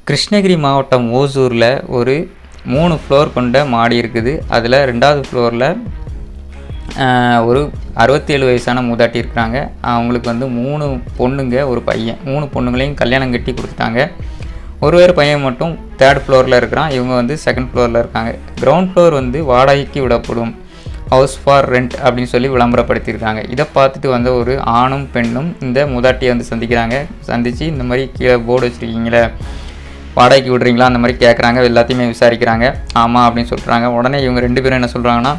கிருஷ்ணகிரி மாவட்டம் ஓசூரில் ஒரு 3 ஃப்ளோர் கொண்ட மாடி இருக்குது. அதில் 2வது ஃப்ளோரில் ஒரு 67 வயசான மூதாட்டி இருக்கிறாங்க. அவங்களுக்கு வந்து 3 பொண்ணுங்க, ஒரு பையன். 3 பொண்ணுங்களையும் கல்யாணம் கட்டி கொடுத்துட்டாங்க. ஒரு பையன் மட்டும் 3rd ஃப்ளோரில் இருக்கிறான். இவங்க வந்து 2nd ஃப்ளோரில் இருக்காங்க. கிரவுண்ட் ஃப்ளோர் வந்து வாடகைக்கு விடப்படும், ஹவுஸ் ஃபார் ரெண்ட் அப்படின்னு சொல்லி விளம்பரப்படுத்தியிருக்காங்க. இதை பார்த்துட்டு வந்த ஒரு ஆணும் பெண்ணும் இந்த மூதாட்டியை வந்து சந்தித்து இந்த மாதிரி கீழே போர்டு வச்சுருக்கீங்களே, வாடகைக்கு விடுறீங்களா அந்த மாதிரி கேட்குறாங்க. எல்லாத்தையுமே விசாரிக்கிறாங்க. ஆமாம் அப்படின்னு சொல்கிறாங்க. உடனே இவங்க 2 பேரும் என்ன சொல்கிறாங்கன்னா,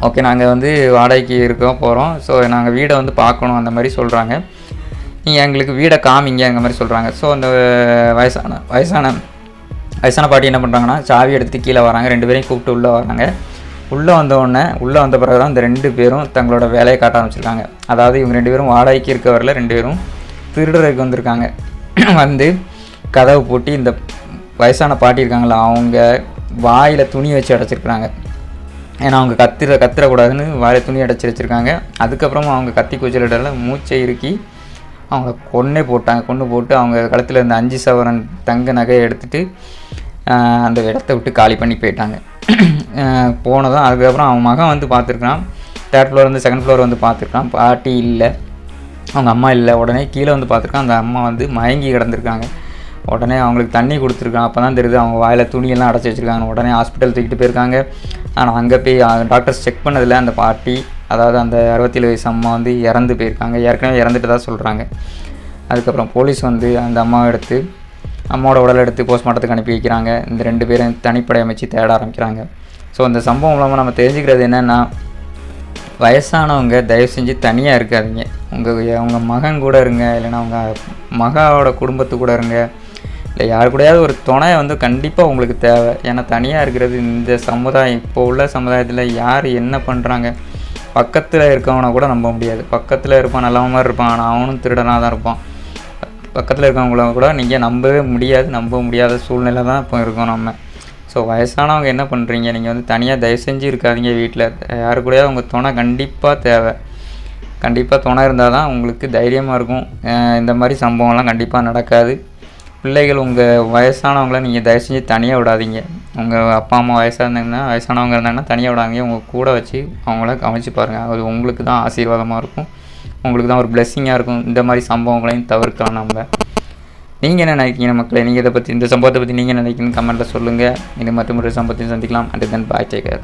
ஓகே நாங்கள் வந்து வாடகைக்கு இருக்க போகிறோம், ஸோ நாங்கள் வீடை வந்து பார்க்கணும் அந்த மாதிரி சொல்கிறாங்க. நீங்கள் எங்களுக்கு வீடை காமிங்க அந்த மாதிரி சொல்கிறாங்க. ஸோ அந்த வயசான பாட்டி என்ன பண்ணுறாங்கன்னா, சாவி எடுத்துகிட்டு கீழே வராங்க. 2 பேரையும் கூப்பிட்டு உள்ளே வராங்க. உள்ளே வந்த பிறகு தான் இந்த 2 பேரும் தங்களோட வேலையை காட்ட ஆரம்பிச்சிருக்காங்க. அதாவது இவங்க 2 பேரும் வாடகைக்கு இருக்க வரல, 2 பேரும் திருடுறதுக்கு வந்திருக்காங்க. வந்து கதவை பூட்டி இந்த வயசான பாட்டி இருக்காங்களா, அவங்க வாயில் துணி வச்சு அடைச்சிருக்கிறாங்க. ஏன்னா அவங்க கத்திரக்கூடாதுன்னு வாயில் துணி அடைச்சி வச்சுருக்காங்க. அதுக்கப்புறமா அவங்க கத்தி கூச்சலிடல மூச்சை இறுக்கி அவங்க கொன்று போட்டு அவங்க கழுத்தில் இருந்த 5 சவரன் தங்க நகையை எடுத்துகிட்டு அந்த இடத்த விட்டு காலி பண்ணி போயிட்டாங்க. போனதும் அதுக்கப்புறம் அவன் மகன் வந்து பார்த்துருக்கான். 3rd ஃப்ளோர் வந்து 2nd ஃப்ளோர் வந்து பார்த்துருக்கான். பாட்டி இல்லை, அவங்க அம்மா இல்லை. உடனே கீழே வந்து பார்த்துருக்கான். அந்த அம்மா வந்து மயங்கி கிடந்திருக்காங்க. உடனே அவங்களுக்கு தண்ணி கொடுத்துருக்கான். அப்போ தான் தெரியுது அவங்க வாயில் துணியெல்லாம் அடைச்சி வச்சுருக்காங்க. உடனே ஹாஸ்பிட்டல் தூக்கிட்டு போயிருக்காங்க. ஆனால் அங்கே போய் டாக்டர்ஸ் செக் பண்ணதில் அந்த பாட்டி, அதாவது அந்த 67 வயசு அம்மா வந்து இறந்து போயிருக்காங்க. ஏற்கனவே இறந்துட்டு தான் சொல்கிறாங்க. அதுக்கப்புறம் போலீஸ் வந்து அந்த அம்மாவோட உடலை எடுத்து போஸ்ட்மார்ட்டத்துக்கு அனுப்பி வைக்கிறாங்க. இந்த 2 பேரும் தனிப்படை அமைச்சு தேட ஆரம்பிக்கிறாங்க. ஸோ இந்த சம்பவம் மூலமாக நம்ம தெரிஞ்சுக்கிறது என்னென்னா, வயசானவங்க தயவு செஞ்சு தனியாக இருக்காதீங்க. உங்கள் மகன் கூட இருங்க, இல்லைன்னா உங்கள் மகாவோட குடும்பத்து கூட இருங்க, இல்லை யார் கூடயாவது ஒரு துணை வந்து கண்டிப்பாக உங்களுக்கு தேவை. ஏன்னா தனியாக இருக்கிறது இந்த சமுதாயம், இப்போ உள்ள சமுதாயத்தில் யார் என்ன பண்ணுறாங்க, பக்கத்தில் இருக்கவனை கூட நம்ப முடியாது. பக்கத்தில் இருப்பான், நல்ல மாதிரி இருப்பான், ஆனால் அவனும் திருடனாக தான் இருப்பான். பக்கத்தில் இருக்கவங்கள கூட நீங்கள் நம்ப முடியாத சூழ்நிலை தான் இப்போ இருக்கோம் நம்ம. ஸோ வயசானவங்க என்ன பண்ணுறீங்க, நீங்கள் வந்து தனியாக தயவு செஞ்சு இருக்காதீங்க. வீட்டில் யாரு கூடயாவது உங்கள் துணை கண்டிப்பாக தேவை. கண்டிப்பாக துணை இருந்தால் தான் உங்களுக்கு தைரியமாக இருக்கும். இந்த மாதிரி சம்பவம்லாம் கண்டிப்பாக நடக்காது. பிள்ளைகள் உங்கள் வயசானவங்கள நீங்கள் தயவு செஞ்சு தனியாக விடாதீங்க. உங்கள் அப்பா அம்மா வயசானவங்க இருந்தாங்கன்னா தனியாக விடாதீங்க. உங்கள் கூட வச்சு அவங்கள கவனித்து பாருங்கள். அது உங்களுக்கு தான் ஆசீர்வாதமாக இருக்கும், உங்களுக்கு தான் ஒரு பிளெஸ்ஸிங்காக இருக்கும். இந்த மாதிரி சம்பவங்களையும் தவிர்க்கலாம் நம்ம. நீங்கள் என்ன நினைக்கிறீங்க மக்களே? நீங்கள் இந்த சம்பவத்தை பற்றி நீங்கள் நினைக்கிறீங்கன்னு கமெண்ட்டில் சொல்லுங்கள். இது மற்றும் ஒரு சம்பவத்தையும் சந்திக்கலாம். And then bye, take care.